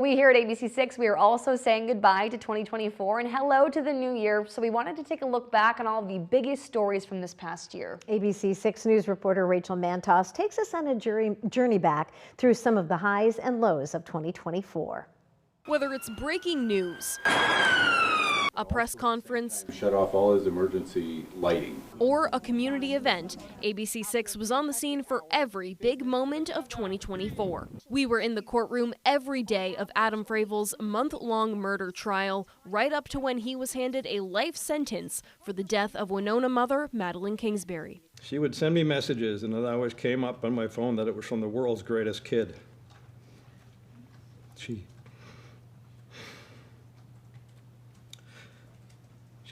We here at ABC6, we are also saying goodbye to 2024 and hello to the new year, so we wanted to take a look back on all the biggest stories from this past year. ABC6 News reporter Rachel Mantos takes us on a journey back through some of the highs and lows of 2024. Whether it's breaking news, a press conference, shut off all his emergency lighting, or a community event, ABC6 was on the scene for every big moment of 2024. We were in the courtroom every day of Adam Fravel's month-long murder trial, right up to when he was handed a life sentence for the death of Winona mother Madeline Kingsbury. She would send me messages, and it always came up on my phone that it was from the world's greatest kid. She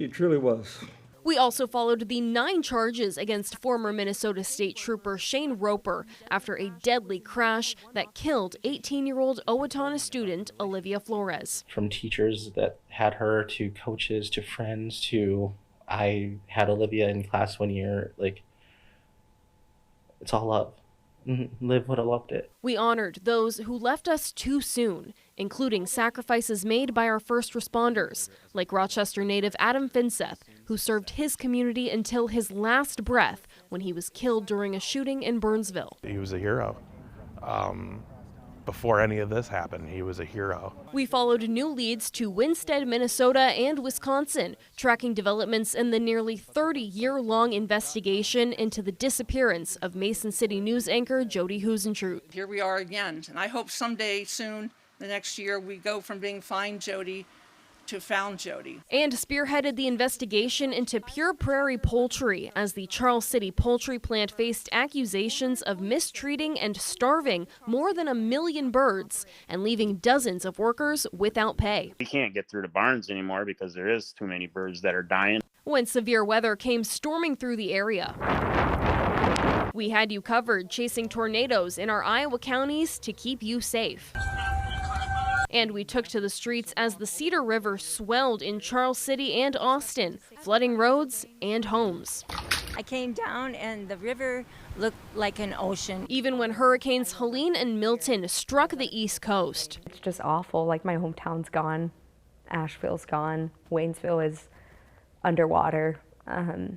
truly was. We also followed the 9 charges against former Minnesota State Trooper Shane Roper after a deadly crash that killed 18-year-old Owatonna student Olivia Flores. From teachers that had her to coaches to friends to I had Olivia in class one year, like, it's all love. Live would have loved it. We honored those who left us too soon, including sacrifices made by our first responders, like Rochester native Adam Finseth, who served his community until his last breath when he was killed during a shooting in Burnsville. He was a hero. Before any of this happened, he was a hero. We followed new leads to Winstead, Minnesota and Wisconsin, tracking developments in the nearly 30-year-long investigation into the disappearance of Mason City News anchor Jody Huisentruit. Here we are again, and I hope someday soon, the next year, we go from being Find Jody to Found Jody. And spearheaded the investigation into Pure Prairie Poultry as the Charles City poultry plant faced accusations of mistreating and starving more than 1 million birds and leaving dozens of workers without pay. We can't get through the barns anymore because there is too many birds that are dying. When severe weather came storming through the area, we had you covered, chasing tornadoes in our Iowa counties to keep you safe. And we took to the streets as the Cedar River swelled in Charles City and Austin, flooding roads and homes. I came down and the river looked like an ocean. Even when hurricanes Helene and Milton struck the East Coast. It's just awful. Like, my hometown's gone, Asheville's gone, Waynesville is underwater. And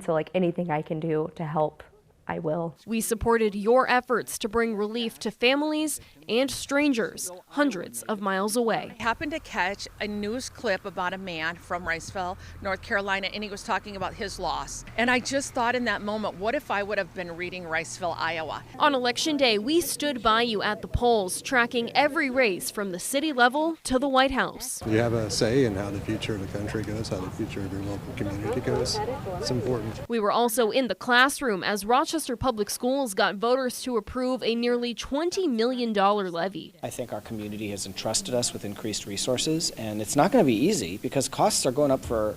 so, like, anything I can do to help, I will. We supported your efforts to bring relief to families and strangers hundreds of miles away. I happened to catch a news clip about a man from Riceville, North Carolina, and he was talking about his loss. And I just thought in that moment, what if I would have been reading Riceville, Iowa? On Election Day, we stood by you at the polls, tracking every race from the city level to the White House. You have a say in how the future of the country goes, how the future of your local community goes. It's important. We were also in the classroom as Rochester Public Schools got voters to approve a nearly $20 million levy. I think our community has entrusted us with increased resources, and it's not going to be easy because costs are going up for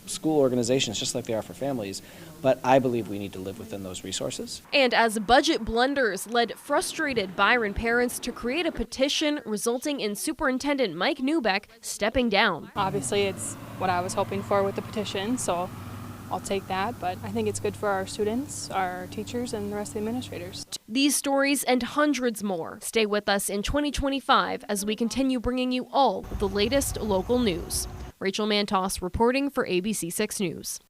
school organizations just like they are for families, but I believe we need to live within those resources. And as budget blunders led frustrated Byron parents to create a petition resulting in Superintendent Mike Newbeck stepping down. Obviously, it's what I was hoping for with the petition, so I'll take that, but I think it's good for our students, our teachers, and the rest of the administrators. These stories and hundreds more. Stay with us in 2025 as we continue bringing you all the latest local news. Rachel Mantos reporting for ABC6 News.